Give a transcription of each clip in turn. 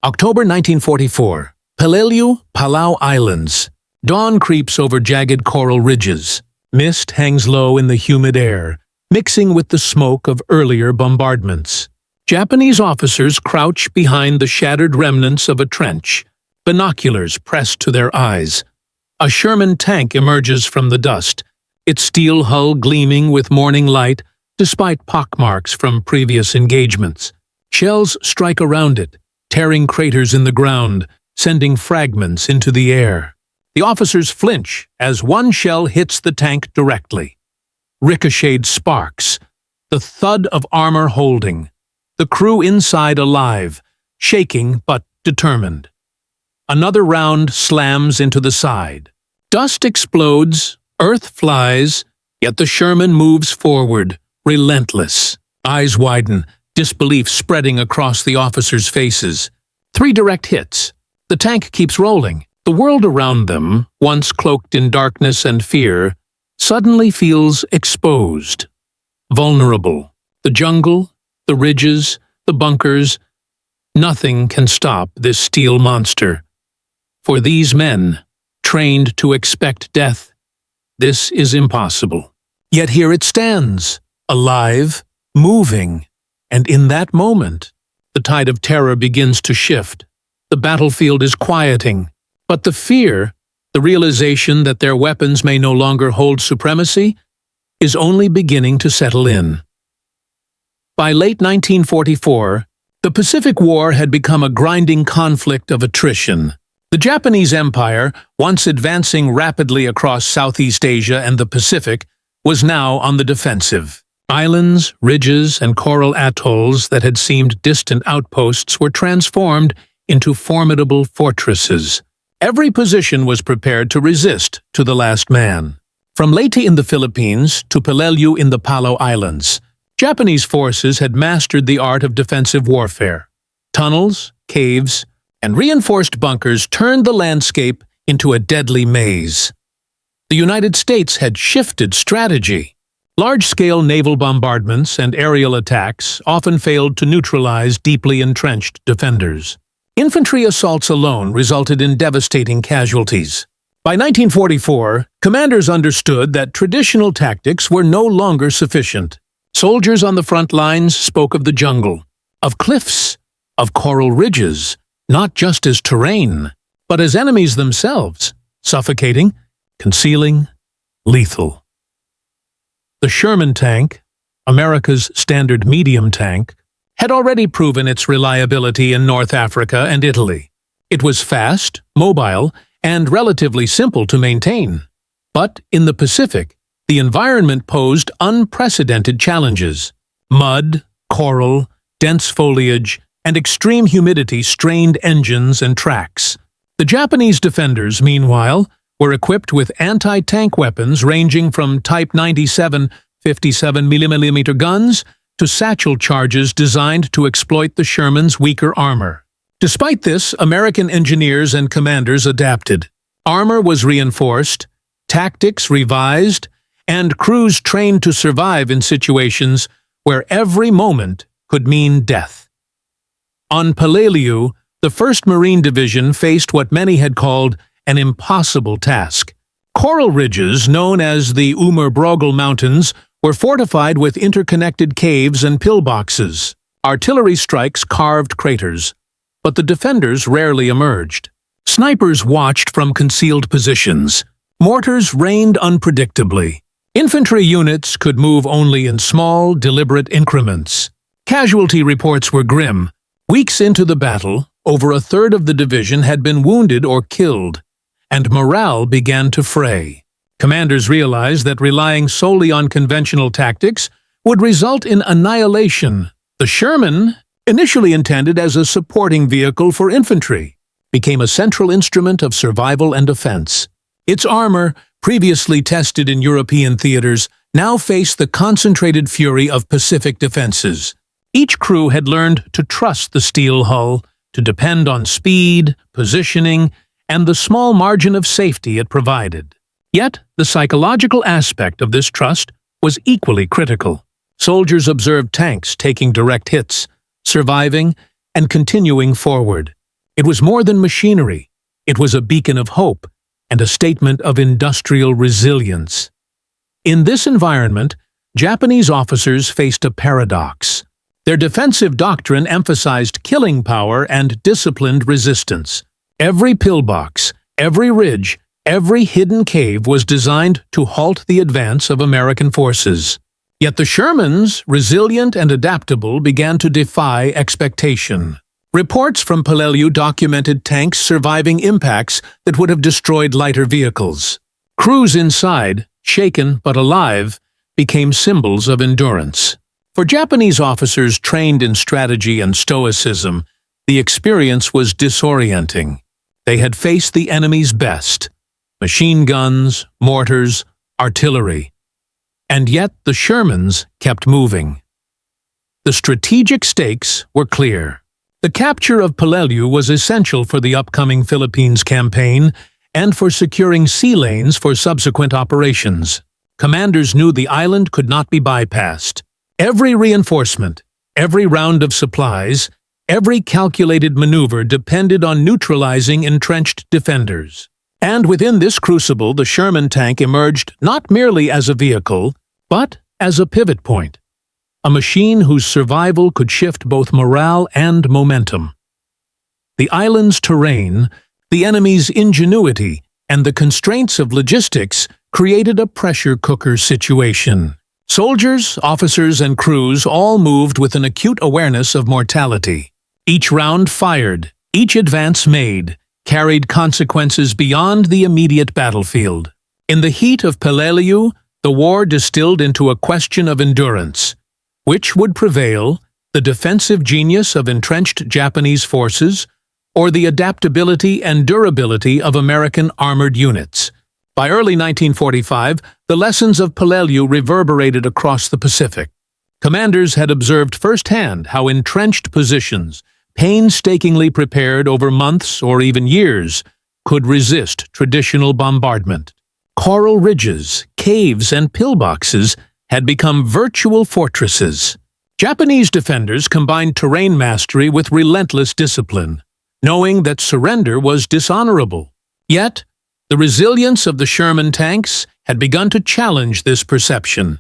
October 1944. Peleliu, Palau Islands. Dawn creeps over jagged coral ridges. Mist hangs low in the humid air, mixing with the smoke of earlier bombardments. Japanese officers crouch behind the shattered remnants of a trench, binoculars pressed to their eyes. A Sherman tank emerges from the dust, its steel hull gleaming with morning light despite pockmarks from previous engagements. Shells strike around it, tearing craters in the ground, sending fragments into the air. The officers flinch as one shell hits the tank directly. Ricocheted sparks, the thud of armor holding, the crew inside alive, shaking but determined. Another round slams into the side. Dust explodes, earth flies, yet the Sherman moves forward, relentless. Eyes widen, disbelief spreading across the officers' faces. 3 direct hits. The tank keeps rolling. The world around them, once cloaked in darkness and fear, suddenly feels exposed. Vulnerable. The jungle, the ridges, the bunkers. Nothing can stop this steel monster. For these men, trained to expect death, this is impossible. Yet here it stands, alive, moving, and in that moment, the tide of terror begins to shift. The battlefield is quieting, but the fear, the realization that their weapons may no longer hold supremacy, is only beginning to settle in. By late 1944, the Pacific War had become a grinding conflict of attrition. The Japanese Empire, once advancing rapidly across Southeast Asia and the Pacific, was now on the defensive. Islands, ridges, and coral atolls that had seemed distant outposts were transformed into formidable fortresses. Every position was prepared to resist to the last man. From Leyte in the Philippines to Peleliu in the Palau Islands, Japanese forces had mastered the art of defensive warfare. Tunnels, caves, and reinforced bunkers turned the landscape into a deadly maze. The United States had shifted strategy. Large-scale naval bombardments and aerial attacks often failed to neutralize deeply entrenched defenders. Infantry assaults alone resulted in devastating casualties. By 1944, commanders understood that traditional tactics were no longer sufficient. Soldiers on the front lines spoke of the jungle, of cliffs, of coral ridges, not just as terrain, but as enemies themselves, suffocating, concealing, lethal. The Sherman tank, America's standard medium tank, had already proven its reliability in North Africa and Italy. It was fast, mobile, and relatively simple to maintain. But in the Pacific, the environment posed unprecedented challenges. Mud, coral, dense foliage, and extreme humidity strained engines and tracks. The Japanese defenders, meanwhile, were equipped with anti-tank weapons ranging from Type 97 57mm guns to satchel charges designed to exploit the Sherman's weaker armor. Despite this, American engineers and commanders adapted. Armor was reinforced, tactics revised, and crews trained to survive in situations where every moment could mean death. On Peleliu, the 1st Marine Division faced what many had called an impossible task. Coral ridges, known as the Brogel Mountains, were fortified with interconnected caves and pillboxes. Artillery strikes carved craters, but the defenders rarely emerged. Snipers watched from concealed positions. Mortars rained unpredictably. Infantry units could move only in small, deliberate increments. Casualty reports were grim. Weeks into the battle, over a third of the division had been wounded or killed, and morale began to fray. Commanders realized that relying solely on conventional tactics would result in annihilation. The Sherman, initially intended as a supporting vehicle for infantry, became a central instrument of survival and defense. Its armor, previously tested in European theaters, now faced the concentrated fury of Pacific defenses. Each crew had learned to trust the steel hull, to depend on speed, positioning, and the small margin of safety it provided. Yet, the psychological aspect of this trust was equally critical. Soldiers observed tanks taking direct hits, surviving, and continuing forward. It was more than machinery. It was a beacon of hope and a statement of industrial resilience. In this environment, Japanese officers faced a paradox. Their defensive doctrine emphasized killing power and disciplined resistance. Every pillbox, every ridge, every hidden cave was designed to halt the advance of American forces. Yet the Shermans, resilient and adaptable, began to defy expectation. Reports from Peleliu documented tanks surviving impacts that would have destroyed lighter vehicles. Crews inside, shaken but alive, became symbols of endurance. For Japanese officers trained in strategy and stoicism, the experience was disorienting. They had faced the enemy's best: machine guns, mortars, artillery. And yet the Shermans kept moving. The strategic stakes were clear. The capture of Peleliu was essential for the upcoming Philippines campaign and for securing sea lanes for subsequent operations. Commanders knew the island could not be bypassed. Every reinforcement, every round of supplies, every calculated maneuver depended on neutralizing entrenched defenders. And within this crucible, the Sherman tank emerged not merely as a vehicle, but as a pivot point. A machine whose survival could shift both morale and momentum. The island's terrain, the enemy's ingenuity, and the constraints of logistics created a pressure cooker situation. Soldiers, officers, and crews all moved with an acute awareness of mortality. Each round fired, each advance made, carried consequences beyond the immediate battlefield. In the heat of Peleliu, the war distilled into a question of endurance. Which would prevail, the defensive genius of entrenched Japanese forces, or the adaptability and durability of American armored units? By early 1945, the lessons of Peleliu reverberated across the Pacific. Commanders had observed firsthand how entrenched positions, painstakingly prepared over months or even years, could resist traditional bombardment. Coral ridges, caves, and pillboxes had become virtual fortresses. Japanese defenders combined terrain mastery with relentless discipline, knowing that surrender was dishonorable. Yet, the resilience of the Sherman tanks had begun to challenge this perception.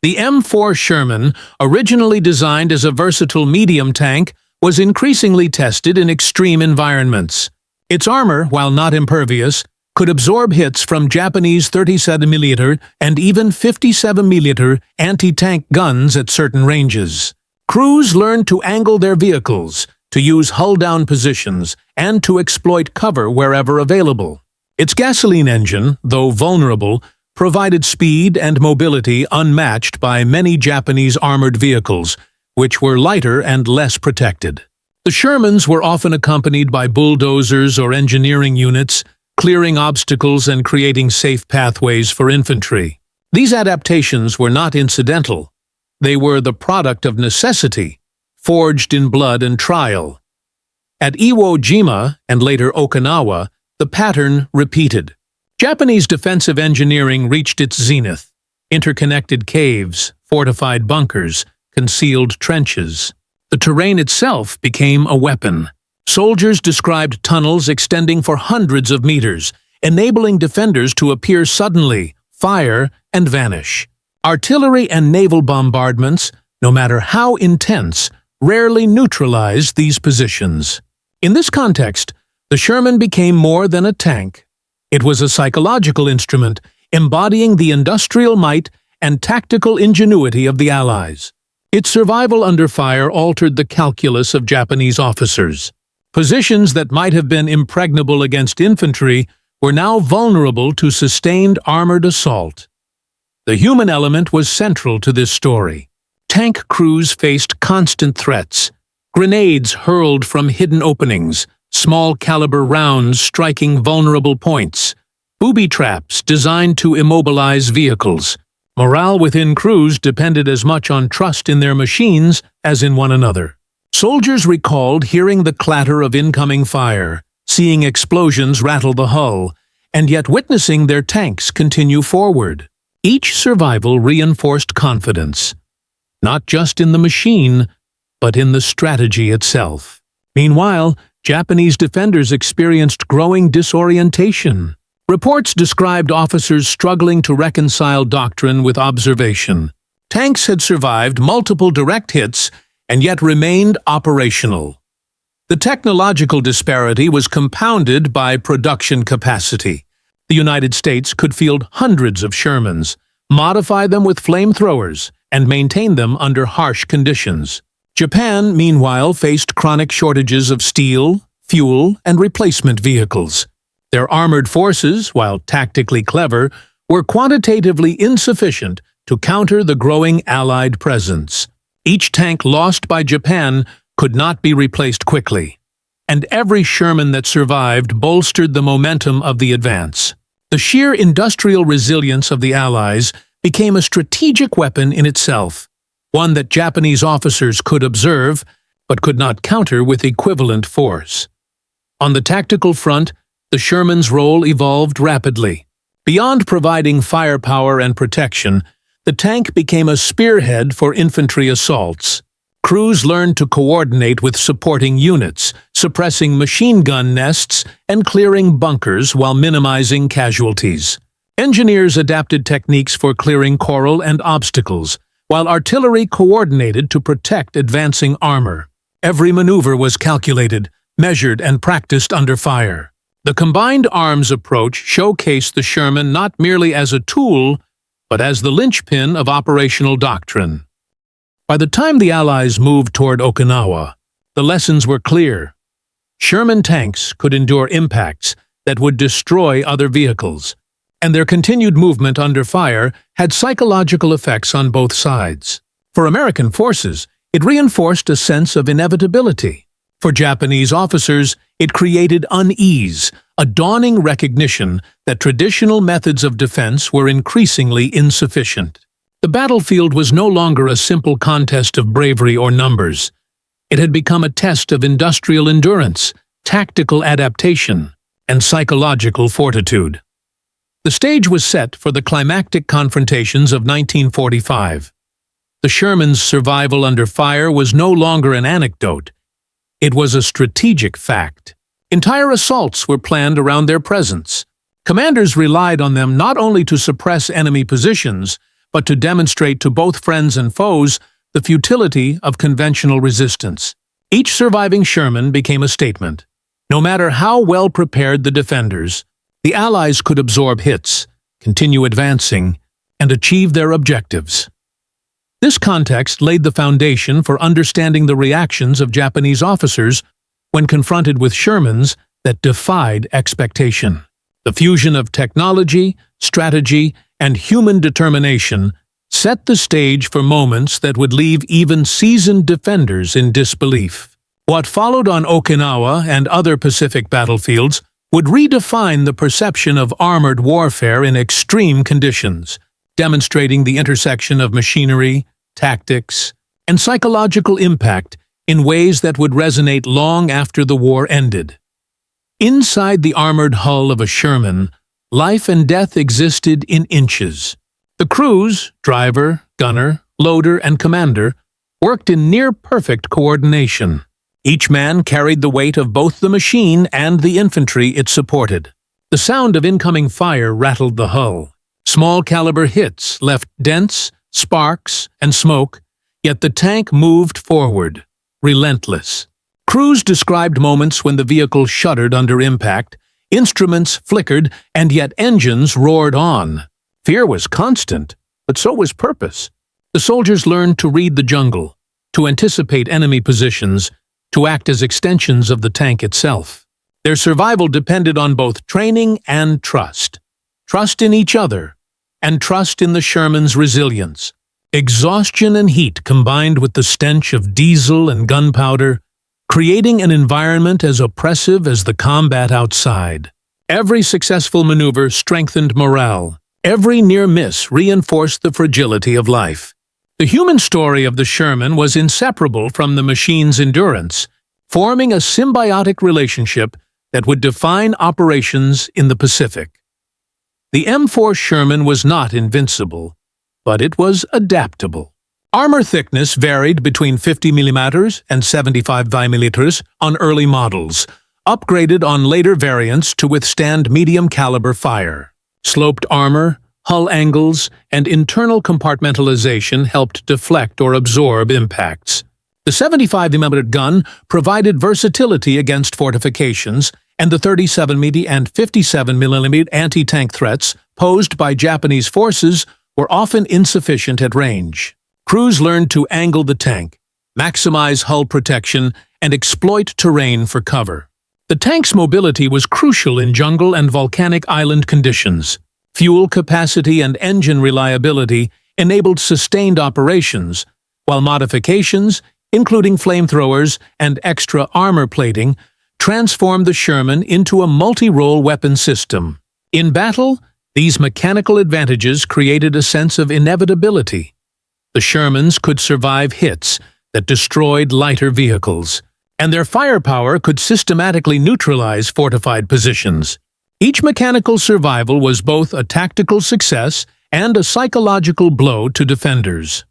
The M4 Sherman, originally designed as a versatile medium tank, was increasingly tested in extreme environments. Its armor, while not impervious, could absorb hits from Japanese 37mm and even 57mm anti-tank guns at certain ranges. Crews learned to angle their vehicles, to use hull-down positions, and to exploit cover wherever available. Its gasoline engine, though vulnerable, provided speed and mobility unmatched by many Japanese armored vehicles, which were lighter and less protected. The Shermans were often accompanied by bulldozers or engineering units, clearing obstacles and creating safe pathways for infantry. These adaptations were not incidental. They were the product of necessity, forged in blood and trial. At Iwo Jima, and later Okinawa, the pattern repeated. Japanese defensive engineering reached its zenith. Interconnected caves, fortified bunkers, concealed trenches. The terrain itself became a weapon. Soldiers described tunnels extending for hundreds of meters, enabling defenders to appear suddenly, fire, and vanish. Artillery and naval bombardments, no matter how intense, rarely neutralized these positions. In this context, the Sherman became more than a tank. It was a psychological instrument, embodying the industrial might and tactical ingenuity of the Allies. Its survival under fire altered the calculus of Japanese officers. Positions that might have been impregnable against infantry were now vulnerable to sustained armored assault. The human element was central to this story. Tank crews faced constant threats. Grenades hurled from hidden openings, small-caliber rounds striking vulnerable points, booby traps designed to immobilize vehicles. Morale within crews depended as much on trust in their machines as in one another. Soldiers recalled hearing the clatter of incoming fire, seeing explosions rattle the hull, and yet witnessing their tanks continue forward. Each survival reinforced confidence, not just in the machine, but in the strategy itself. Meanwhile, Japanese defenders experienced growing disorientation. Reports described officers struggling to reconcile doctrine with observation. Tanks had survived multiple direct hits and yet remained operational. The technological disparity was compounded by production capacity. The United States could field hundreds of Shermans, modify them with flamethrowers, and maintain them under harsh conditions. Japan, meanwhile, faced chronic shortages of steel, fuel, and replacement vehicles. Their armored forces, while tactically clever, were quantitatively insufficient to counter the growing Allied presence. Each tank lost by Japan could not be replaced quickly, and every Sherman that survived bolstered the momentum of the advance. The sheer industrial resilience of the Allies became a strategic weapon in itself, one that Japanese officers could observe but could not counter with equivalent force. On the tactical front, the Sherman's role evolved rapidly. Beyond providing firepower and protection, the tank became a spearhead for infantry assaults. Crews learned to coordinate with supporting units, suppressing machine gun nests and clearing bunkers while minimizing casualties. Engineers adapted techniques for clearing coral and obstacles, while artillery coordinated to protect advancing armor. Every maneuver was calculated, measured, and practiced under fire. The combined arms approach showcased the Sherman not merely as a tool, but as the linchpin of operational doctrine. By the time the Allies moved toward Okinawa, the lessons were clear. Sherman tanks could endure impacts that would destroy other vehicles, and their continued movement under fire had psychological effects on both sides. For American forces, it reinforced a sense of inevitability. For Japanese officers, it created unease, a dawning recognition that traditional methods of defense were increasingly insufficient. The battlefield was no longer a simple contest of bravery or numbers. It had become a test of industrial endurance, tactical adaptation, and psychological fortitude. The stage was set for the climactic confrontations of 1945. The Sherman's survival under fire was no longer an anecdote. It was a strategic fact. Entire assaults were planned around their presence. Commanders relied on them not only to suppress enemy positions, but to demonstrate to both friends and foes the futility of conventional resistance. Each surviving Sherman became a statement. No matter how well prepared the defenders, the Allies could absorb hits, continue advancing, and achieve their objectives. This context laid the foundation for understanding the reactions of Japanese officers when confronted with Shermans that defied expectation. The fusion of technology, strategy, and human determination set the stage for moments that would leave even seasoned defenders in disbelief. What followed on Okinawa and other Pacific battlefields would redefine the perception of armored warfare in extreme conditions, demonstrating the intersection of machinery, tactics, and psychological impact in ways that would resonate long after the war ended. Inside the armored hull of a Sherman, life and death existed in inches. The crews, driver, gunner, loader, and commander, worked in near-perfect coordination. Each man carried the weight of both the machine and the infantry it supported. The sound of incoming fire rattled the hull. Small-caliber hits left dents, sparks, and smoke, yet the tank moved forward, relentless. Crews described moments when the vehicle shuddered under impact, instruments flickered, and yet engines roared on. Fear was constant, but so was purpose. The soldiers learned to read the jungle, to anticipate enemy positions, to act as extensions of the tank itself. Their survival depended on both training and trust. Trust in each other, and trust in the Sherman's resilience. Exhaustion and heat combined with the stench of diesel and gunpowder, creating an environment as oppressive as the combat outside. Every successful maneuver strengthened morale. Every near miss reinforced the fragility of life. The human story of the Sherman was inseparable from the machine's endurance, forming a symbiotic relationship that would define operations in the Pacific. The M4 Sherman was not invincible, but it was adaptable. Armor thickness varied between 50 mm and 75 mm on early models, upgraded on later variants to withstand medium-caliber fire. Sloped armor, hull angles, and internal compartmentalization helped deflect or absorb impacts. The 75mm gun provided versatility against fortifications, and the 37mm and 57mm anti-tank threats posed by Japanese forces were often insufficient at range. Crews learned to angle the tank, maximize hull protection, and exploit terrain for cover. The tank's mobility was crucial in jungle and volcanic island conditions. Fuel capacity and engine reliability enabled sustained operations, while modifications, including flamethrowers and extra armor plating, transformed the Sherman into a multi-role weapon system. In battle, these mechanical advantages created a sense of inevitability. The Shermans could survive hits that destroyed lighter vehicles, and their firepower could systematically neutralize fortified positions. Each mechanical survival was both a tactical success and a psychological blow to defenders.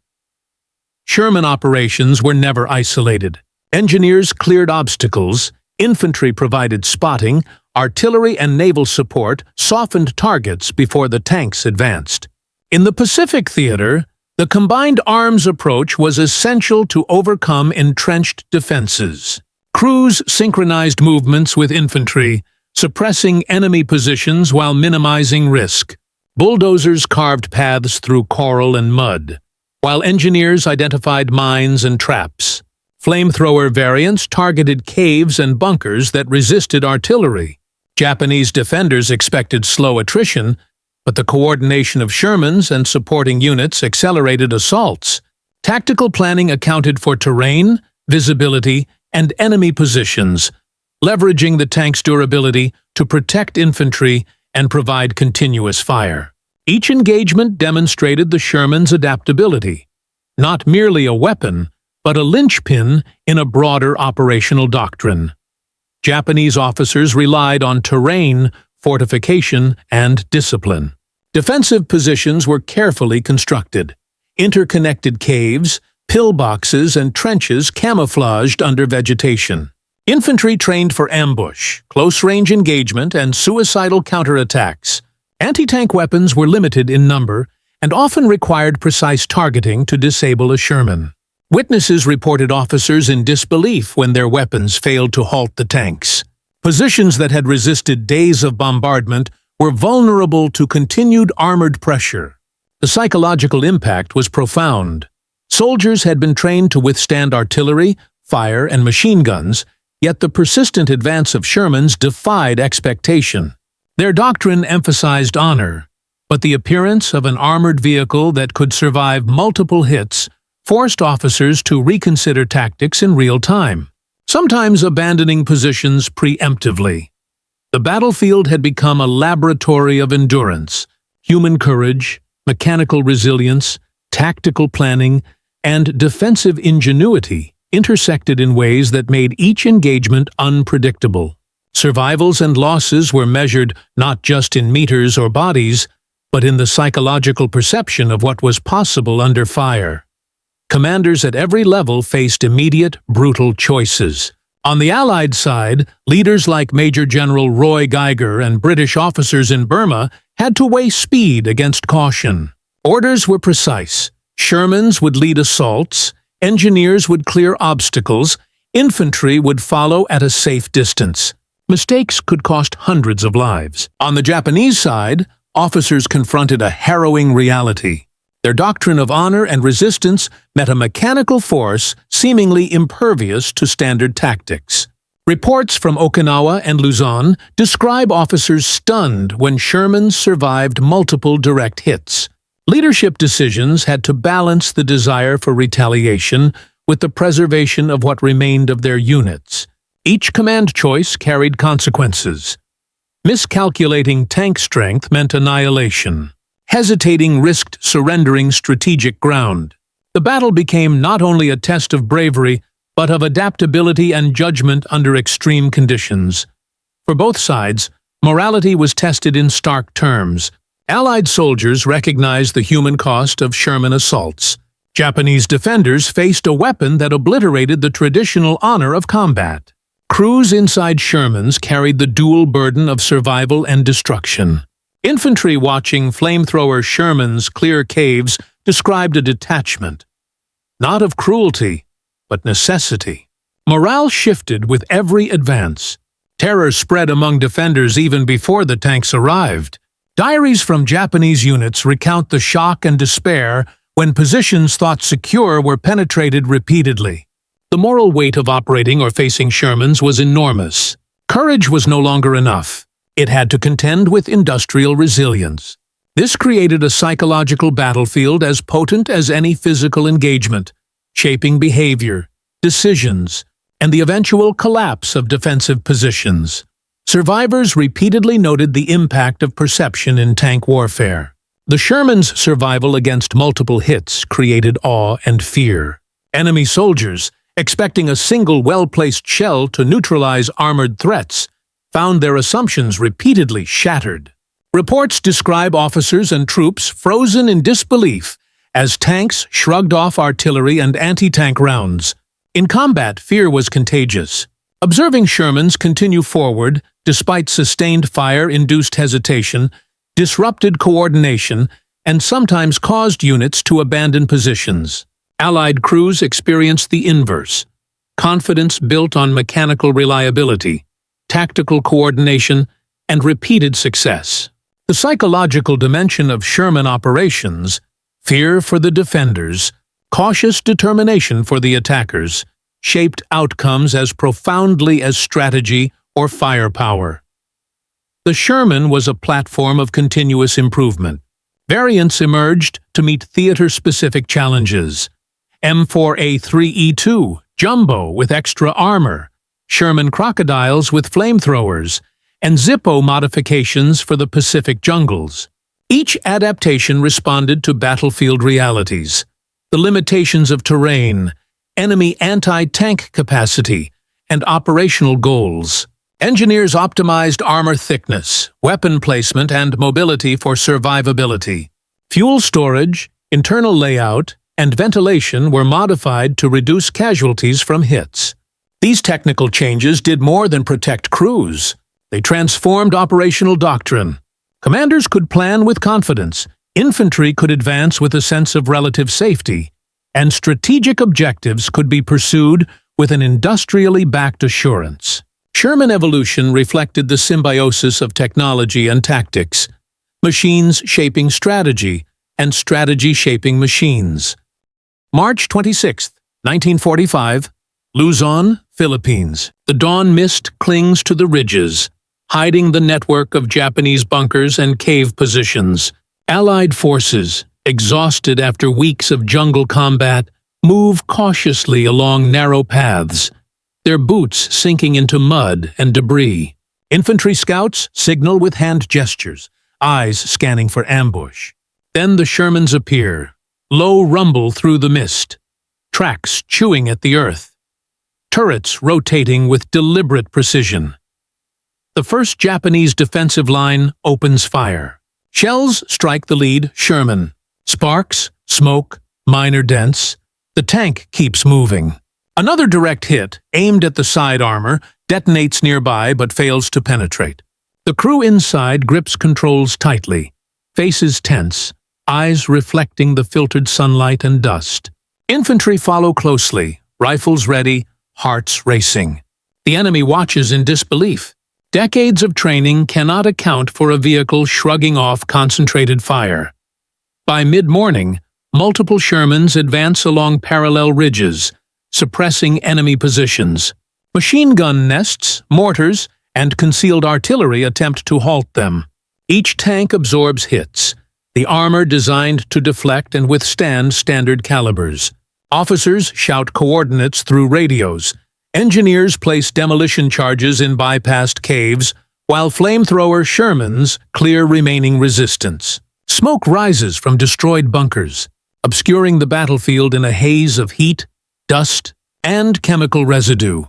Sherman operations were never isolated. Engineers cleared obstacles, infantry provided spotting, artillery and naval support softened targets before the tanks advanced. In the Pacific theater, the combined arms approach was essential to overcome entrenched defenses. Crews synchronized movements with infantry, suppressing enemy positions while minimizing risk. Bulldozers carved paths through coral and mud, while engineers identified mines and traps. Flamethrower variants targeted caves and bunkers that resisted artillery. Japanese defenders expected slow attrition, but the coordination of Shermans and supporting units accelerated assaults. Tactical planning accounted for terrain, visibility, and enemy positions, leveraging the tank's durability to protect infantry and provide continuous fire. Each engagement demonstrated the Sherman's adaptability, not merely a weapon, but a linchpin in a broader operational doctrine. Japanese officers relied on terrain, fortification, and discipline. Defensive positions were carefully constructed. Interconnected caves, pillboxes, and trenches camouflaged under vegetation. Infantry trained for ambush, close-range engagement, and suicidal counterattacks. Anti-tank weapons were limited in number and often required precise targeting to disable a Sherman. Witnesses reported officers in disbelief when their weapons failed to halt the tanks. Positions that had resisted days of bombardment were vulnerable to continued armored pressure. The psychological impact was profound. Soldiers had been trained to withstand artillery, fire, and machine guns, yet the persistent advance of Shermans defied expectation. Their doctrine emphasized honor, but the appearance of an armored vehicle that could survive multiple hits forced officers to reconsider tactics in real time, sometimes abandoning positions preemptively. The battlefield had become a laboratory of endurance, human courage, mechanical resilience, tactical planning, and defensive ingenuity intersected in ways that made each engagement unpredictable. Survivals and losses were measured not just in meters or bodies, but in the psychological perception of what was possible under fire. Commanders at every level faced immediate, brutal choices. On the Allied side, leaders like Major General Roy Geiger and British officers in Burma had to weigh speed against caution. Orders were precise. Shermans would lead assaults, engineers would clear obstacles, infantry would follow at a safe distance. Mistakes could cost hundreds of lives. On the Japanese side, officers confronted a harrowing reality. Their doctrine of honor and resistance met a mechanical force seemingly impervious to standard tactics. Reports from Okinawa and Luzon describe officers stunned when Shermans survived multiple direct hits. Leadership decisions had to balance the desire for retaliation with the preservation of what remained of their units. Each command choice carried consequences. Miscalculating tank strength meant annihilation. Hesitating risked surrendering strategic ground. The battle became not only a test of bravery, but of adaptability and judgment under extreme conditions. For both sides, morality was tested in stark terms. Allied soldiers recognized the human cost of Sherman assaults. Japanese defenders faced a weapon that obliterated the traditional honor of combat. Crews inside Shermans carried the dual burden of survival and destruction. Infantry watching flamethrower Shermans clear caves described a detachment, not of cruelty, but necessity. Morale shifted with every advance. Terror spread among defenders even before the tanks arrived. Diaries from Japanese units recount the shock and despair when positions thought secure were penetrated repeatedly. The moral weight of operating or facing Shermans was enormous. Courage was no longer enough. It had to contend with industrial resilience. This created a psychological battlefield as potent as any physical engagement, shaping behavior, decisions, and the eventual collapse of defensive positions. Survivors repeatedly noted the impact of perception in tank warfare. The Sherman's survival against multiple hits created awe and fear. Enemy soldiers, expecting a single well-placed shell to neutralize armored threats, found their assumptions repeatedly shattered. Reports describe officers and troops frozen in disbelief as tanks shrugged off artillery and anti-tank rounds. In combat, fear was contagious. Observing Shermans continue forward, despite sustained fire-induced hesitation, disrupted coordination, and sometimes caused units to abandon positions. Allied crews experienced the inverse. Confidence built on mechanical reliability, tactical coordination, and repeated success. The psychological dimension of Sherman operations, fear for the defenders, cautious determination for the attackers, shaped outcomes as profoundly as strategy or firepower. The Sherman was a platform of continuous improvement. Variants emerged to meet theater-specific challenges. M4A3E2, Jumbo with extra armor, Sherman Crocodiles with flamethrowers, and Zippo modifications for the Pacific jungles. Each adaptation responded to battlefield realities, the limitations of terrain, enemy anti-tank capacity, and operational goals. Engineers optimized armor thickness, weapon placement, and mobility for survivability. Fuel storage, internal layout, and ventilation were modified to reduce casualties from hits. These technical changes did more than protect crews. They transformed operational doctrine. Commanders could plan with confidence, infantry could advance with a sense of relative safety, and strategic objectives could be pursued with an industrially backed assurance. Sherman evolution reflected the symbiosis of technology and tactics, machines shaping strategy, and strategy shaping machines. March 26, 1945, Luzon, Philippines. The dawn mist clings to the ridges, hiding the network of Japanese bunkers and cave positions. Allied forces, exhausted after weeks of jungle combat, move cautiously along narrow paths, their boots sinking into mud and debris. Infantry scouts signal with hand gestures, eyes scanning for ambush. Then the Shermans appear, low rumble through the mist, tracks chewing at the earth, turrets rotating with deliberate precision. The first Japanese defensive line opens fire. Shells strike the lead Sherman. Sparks, smoke, minor dents. The tank keeps moving. Another direct hit, aimed at the side armor, detonates nearby but fails to penetrate. The crew inside grips controls tightly, faces tense, eyes reflecting the filtered sunlight and dust. Infantry follow closely, rifles ready, hearts racing. The enemy watches in disbelief. Decades of training cannot account for a vehicle shrugging off concentrated fire. By mid-morning, multiple Shermans advance along parallel ridges, suppressing enemy positions. Machine gun nests, mortars, and concealed artillery attempt to halt them. Each tank absorbs hits, the armor designed to deflect and withstand standard calibers. Officers shout coordinates through radios. Engineers place demolition charges in bypassed caves, while flamethrower Shermans clear remaining resistance. Smoke rises from destroyed bunkers, obscuring the battlefield in a haze of heat, dust, and chemical residue.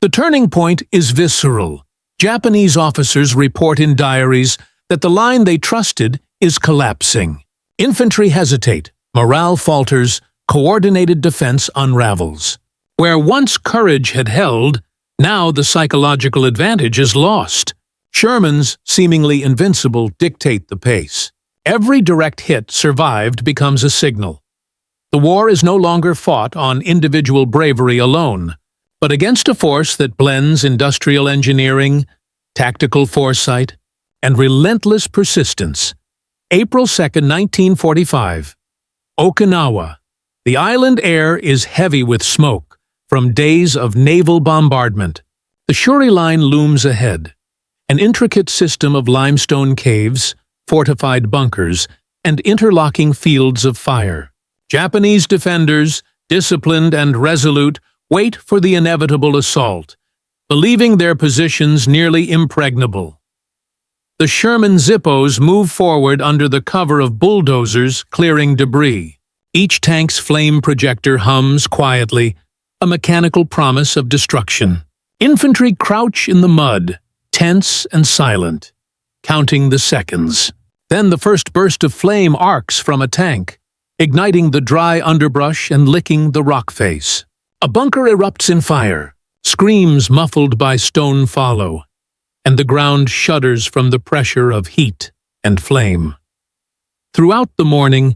The turning point is visceral. Japanese officers report in diaries that the line they trusted is collapsing. Infantry hesitate, Morale falters, coordinated defense unravels. Where once courage had held, now the psychological advantage is lost. Shermans, seemingly invincible, dictate the pace. Every direct hit survived becomes a signal. The war is no longer fought on individual bravery alone, but against a force that blends industrial engineering, tactical foresight, and relentless persistence. April 2, 1945. Okinawa. The island air is heavy with smoke from days of naval bombardment. The Shuri line looms ahead, an intricate system of limestone caves, fortified bunkers, and interlocking fields of fire. Japanese defenders, disciplined and resolute, wait for the inevitable assault, believing their positions nearly impregnable. The Sherman Zippos move forward under the cover of bulldozers clearing debris. Each tank's flame projector hums quietly, a mechanical promise of destruction. Infantry crouch in the mud, tense and silent, counting the seconds. Then the first burst of flame arcs from a tank, igniting the dry underbrush and licking the rock face. A bunker erupts in fire, screams muffled by stone follow, and the ground shudders from the pressure of heat and flame. Throughout the morning,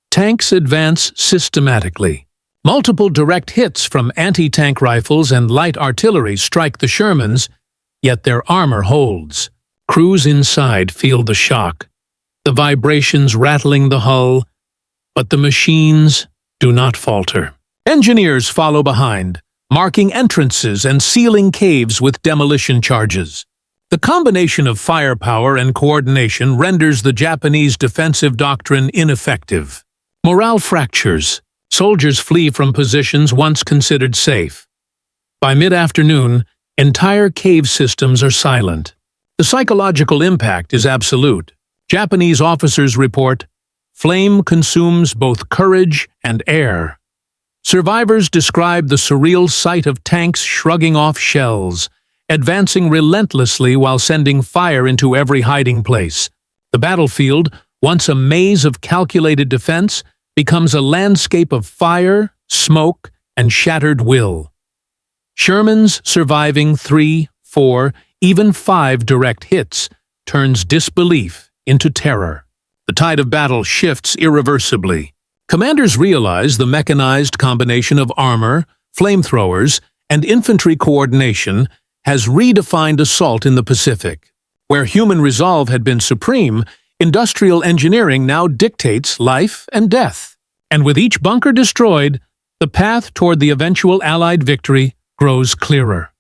tanks advance systematically. Multiple direct hits from anti-tank rifles and light artillery strike the Shermans, yet their armor holds. Crews inside feel the shock, the vibrations rattling the hull, but the machines do not falter. Engineers follow behind, marking entrances and sealing caves with demolition charges. The combination of firepower and coordination renders the Japanese defensive doctrine ineffective. Morale fractures. Soldiers flee from positions once considered safe. By mid-afternoon, entire cave systems are silent. The psychological impact is absolute. Japanese officers report, "Flame consumes both courage and air." Survivors describe the surreal sight of tanks shrugging off shells, advancing relentlessly while sending fire into every hiding place. The battlefield, once a maze of calculated defense, becomes a landscape of fire, smoke, and shattered will. Sherman's surviving 3, 4, even 5 direct hits turns disbelief into terror. The tide of battle shifts irreversibly. Commanders realize the mechanized combination of armor, flamethrowers, and infantry coordination has redefined assault in the Pacific. Where human resolve had been supreme, industrial engineering now dictates life and death. And with each bunker destroyed, the path toward the eventual Allied victory grows clearer.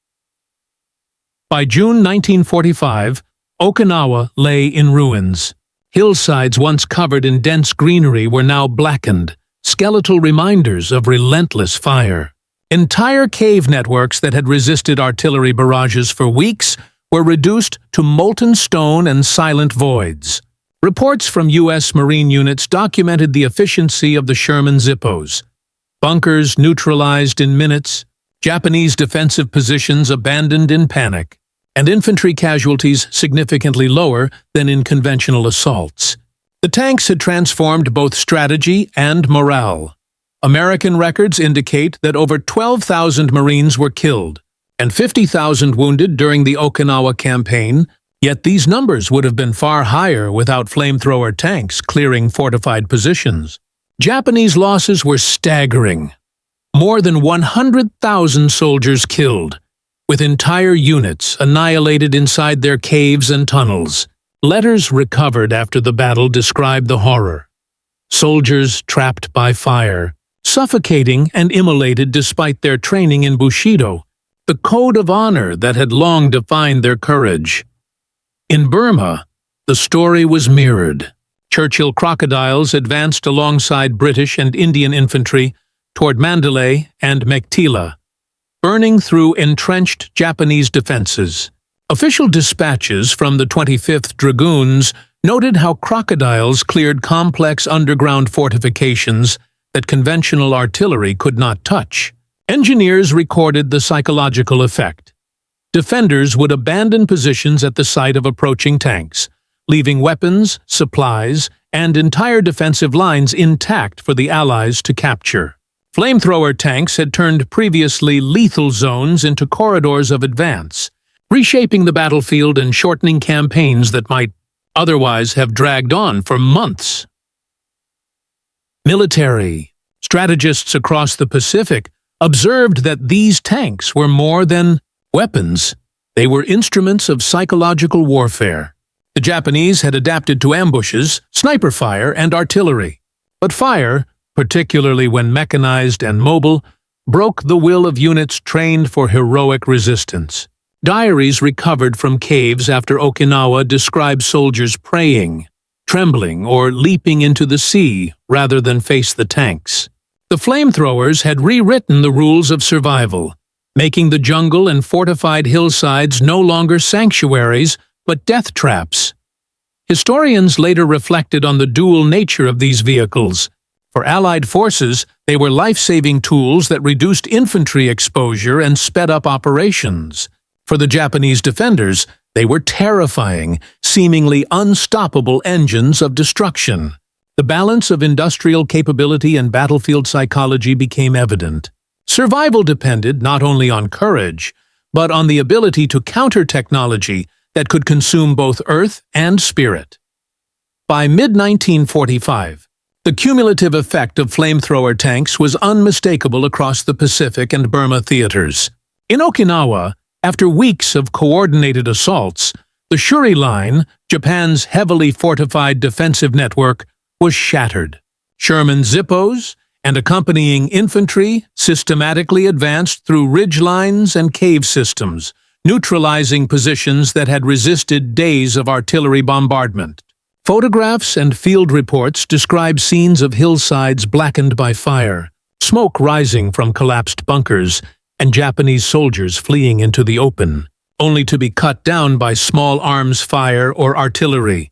By June 1945, Okinawa lay in ruins. Hillsides once covered in dense greenery were now blackened, skeletal reminders of relentless fire. Entire cave networks that had resisted artillery barrages for weeks were reduced to molten stone and silent voids. Reports from U.S. Marine units documented the efficiency of the Sherman Zippos. Bunkers neutralized in minutes, Japanese defensive positions abandoned in panic, and infantry casualties significantly lower than in conventional assaults. The tanks had transformed both strategy and morale. American records indicate that over 12,000 Marines were killed and 50,000 wounded during the Okinawa campaign, yet these numbers would have been far higher without flamethrower tanks clearing fortified positions. Japanese losses were staggering. More than 100,000 soldiers killed, with entire units annihilated inside their caves and tunnels. Letters recovered after the battle describe the horror. Soldiers trapped by fire, suffocating and immolated despite their training in Bushido, the code of honor that had long defined their courage. In Burma, the story was mirrored. Churchill crocodiles advanced alongside British and Indian infantry toward Mandalay and Mektila, burning through entrenched Japanese defenses. Official dispatches from the 25th Dragoons noted how crocodiles cleared complex underground fortifications that conventional artillery could not touch. Engineers recorded the psychological effect. Defenders would abandon positions at the sight of approaching tanks, leaving weapons, supplies, and entire defensive lines intact for the Allies to capture. Flamethrower tanks had turned previously lethal zones into corridors of advance, reshaping the battlefield and shortening campaigns that might otherwise have dragged on for months. Military strategists across the Pacific observed that these tanks were more than weapons. They were instruments of psychological warfare. The Japanese had adapted to ambushes, sniper fire, and artillery. But fire, particularly when mechanized and mobile, broke the will of units trained for heroic resistance. Diaries recovered from caves after Okinawa describe soldiers praying, trembling, or leaping into the sea rather than face the tanks. The flamethrowers had rewritten the rules of survival, making the jungle and fortified hillsides no longer sanctuaries but death traps. Historians later reflected on the dual nature of these vehicles. For Allied forces, they were life-saving tools that reduced infantry exposure and sped up operations. For the Japanese defenders, they were terrifying, seemingly unstoppable engines of destruction. The balance of industrial capability and battlefield psychology became evident. Survival depended not only on courage, but on the ability to counter technology that could consume both earth and spirit. By mid-1945, the cumulative effect of flamethrower tanks was unmistakable across the Pacific and Burma theaters. In Okinawa, after weeks of coordinated assaults, the Shuri Line, Japan's heavily fortified defensive network, was shattered. Sherman Zippos and accompanying infantry systematically advanced through ridge lines and cave systems, neutralizing positions that had resisted days of artillery bombardment. Photographs and field reports describe scenes of hillsides blackened by fire, smoke rising from collapsed bunkers, and Japanese soldiers fleeing into the open, only to be cut down by small arms fire or artillery.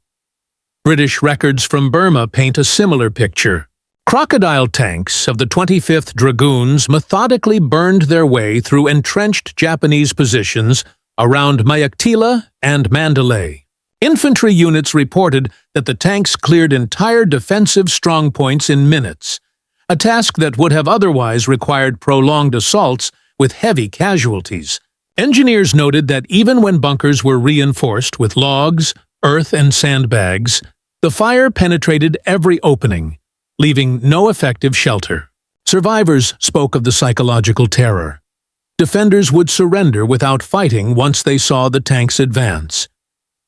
British records from Burma paint a similar picture. Crocodile tanks of the 25th Dragoons methodically burned their way through entrenched Japanese positions around Mayaktila and Mandalay. Infantry units reported that the tanks cleared entire defensive strongpoints in minutes, a task that would have otherwise required prolonged assaults with heavy casualties. Engineers noted that even when bunkers were reinforced with logs, earth, and sandbags, the fire penetrated every opening, leaving no effective shelter. Survivors spoke of the psychological terror. Defenders would surrender without fighting once they saw the tanks advance.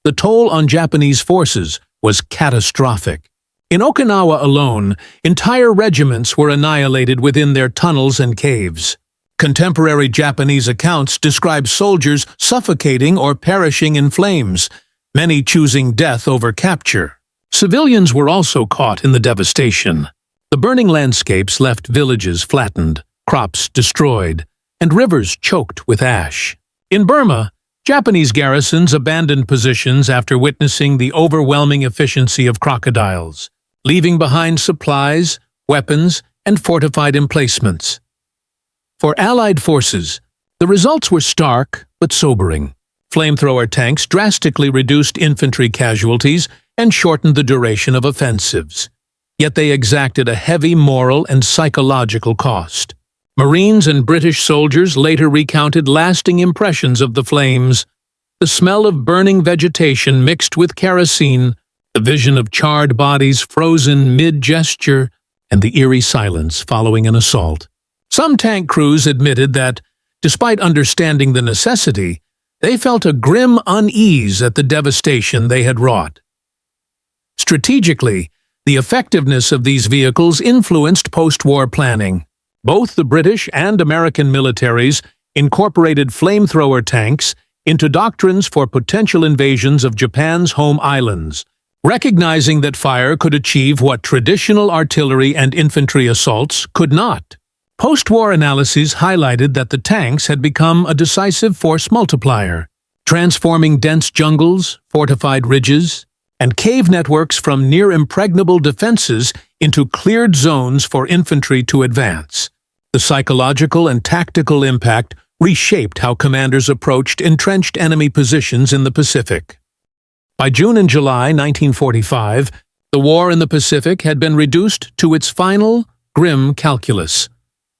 The toll on Japanese forces was catastrophic. In Okinawa alone, entire regiments were annihilated within their tunnels and caves. Contemporary Japanese accounts describe soldiers suffocating or perishing in flames, many choosing death over capture. Civilians were also caught in the devastation. The burning landscapes left villages flattened, crops destroyed, and rivers choked with ash. In Burma, Japanese garrisons abandoned positions after witnessing the overwhelming efficiency of crocodiles, leaving behind supplies, weapons, and fortified emplacements. For Allied forces, the results were stark but sobering. Flamethrower tanks drastically reduced infantry casualties and shortened the duration of offensives. Yet they exacted a heavy moral and psychological cost. Marines and British soldiers later recounted lasting impressions of the flames. The smell of burning vegetation mixed with kerosene, the vision of charred bodies frozen mid-gesture, and the eerie silence following an assault. Some tank crews admitted that, despite understanding the necessity, they felt a grim unease at the devastation they had wrought. Strategically, the effectiveness of these vehicles influenced post-war planning. Both the British and American militaries incorporated flamethrower tanks into doctrines for potential invasions of Japan's home islands, recognizing that fire could achieve what traditional artillery and infantry assaults could not. Post-war analyses highlighted that the tanks had become a decisive force multiplier, transforming dense jungles, fortified ridges, and cave networks from near-impregnable defenses into cleared zones for infantry to advance. The psychological and tactical impact reshaped how commanders approached entrenched enemy positions in the Pacific. By June and July 1945, The war in the Pacific had been reduced to its final, grim calculus.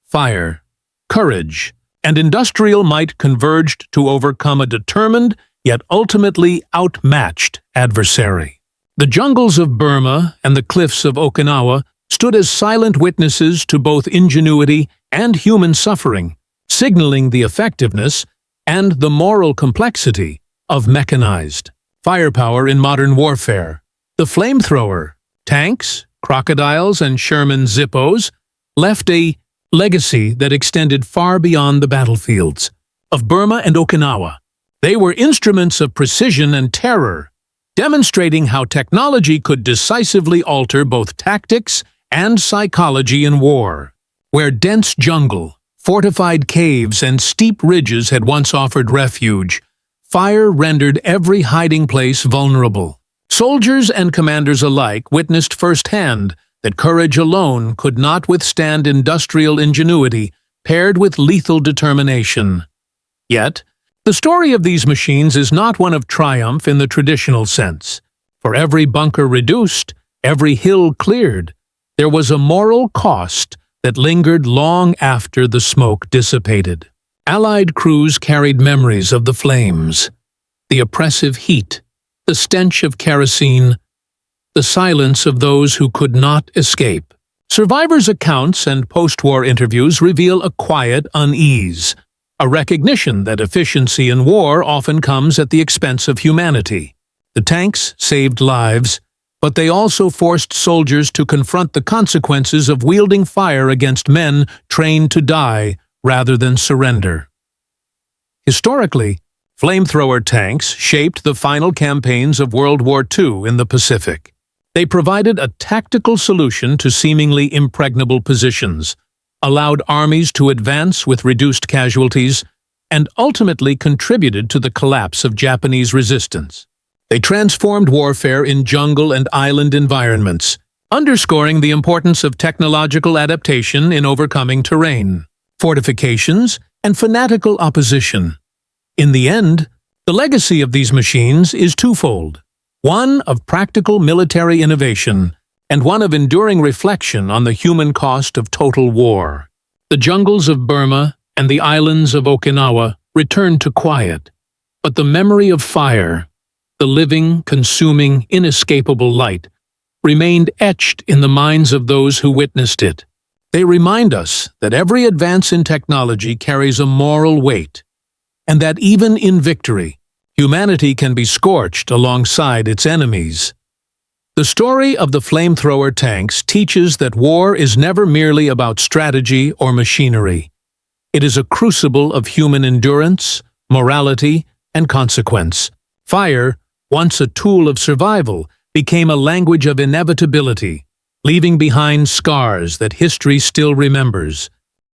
Fire, courage, and industrial might converged to overcome a determined, yet ultimately outmatched adversary. The jungles of Burma and the cliffs of Okinawa stood as silent witnesses to both ingenuity and human suffering, signaling the effectiveness and the moral complexity of mechanized firepower in modern warfare. The flamethrower, tanks, crocodiles, and Sherman Zippos left a legacy that extended far beyond the battlefields of Burma and Okinawa. They were instruments of precision and terror, demonstrating how technology could decisively alter both tactics and psychology in war. Where dense jungle, fortified caves, and steep ridges had once offered refuge, fire rendered every hiding place vulnerable. Soldiers and commanders alike witnessed firsthand that courage alone could not withstand industrial ingenuity paired with lethal determination. Yet, the story of these machines is not one of triumph in the traditional sense. For every bunker reduced, every hill cleared, there was a moral cost that lingered long after the smoke dissipated. Allied crews carried memories of the flames, the oppressive heat, the stench of kerosene, the silence of those who could not escape. Survivors' accounts and post-war interviews reveal a quiet unease, a recognition that efficiency in war often comes at the expense of humanity. The tanks saved lives, but they also forced soldiers to confront the consequences of wielding fire against men trained to die rather than surrender. Historically, flamethrower tanks shaped the final campaigns of World War II in the Pacific. They provided a tactical solution to seemingly impregnable positions, allowed armies to advance with reduced casualties, and ultimately contributed to the collapse of Japanese resistance. They transformed warfare in jungle and island environments, underscoring the importance of technological adaptation in overcoming terrain, fortifications, and fanatical opposition. In the end, the legacy of these machines is twofold: one of practical military innovation, and one of enduring reflection on the human cost of total war. The jungles of Burma and the islands of Okinawa returned to quiet, but the memory of fire, the living, consuming, inescapable light, remained etched in the minds of those who witnessed it. They remind us that every advance in technology carries a moral weight, and that even in victory, humanity can be scorched alongside its enemies. The story of the flamethrower tanks teaches that war is never merely about strategy or machinery. It is a crucible of human endurance, morality, and consequence. Fire, once a tool of survival, became a language of inevitability, leaving behind scars that history still remembers.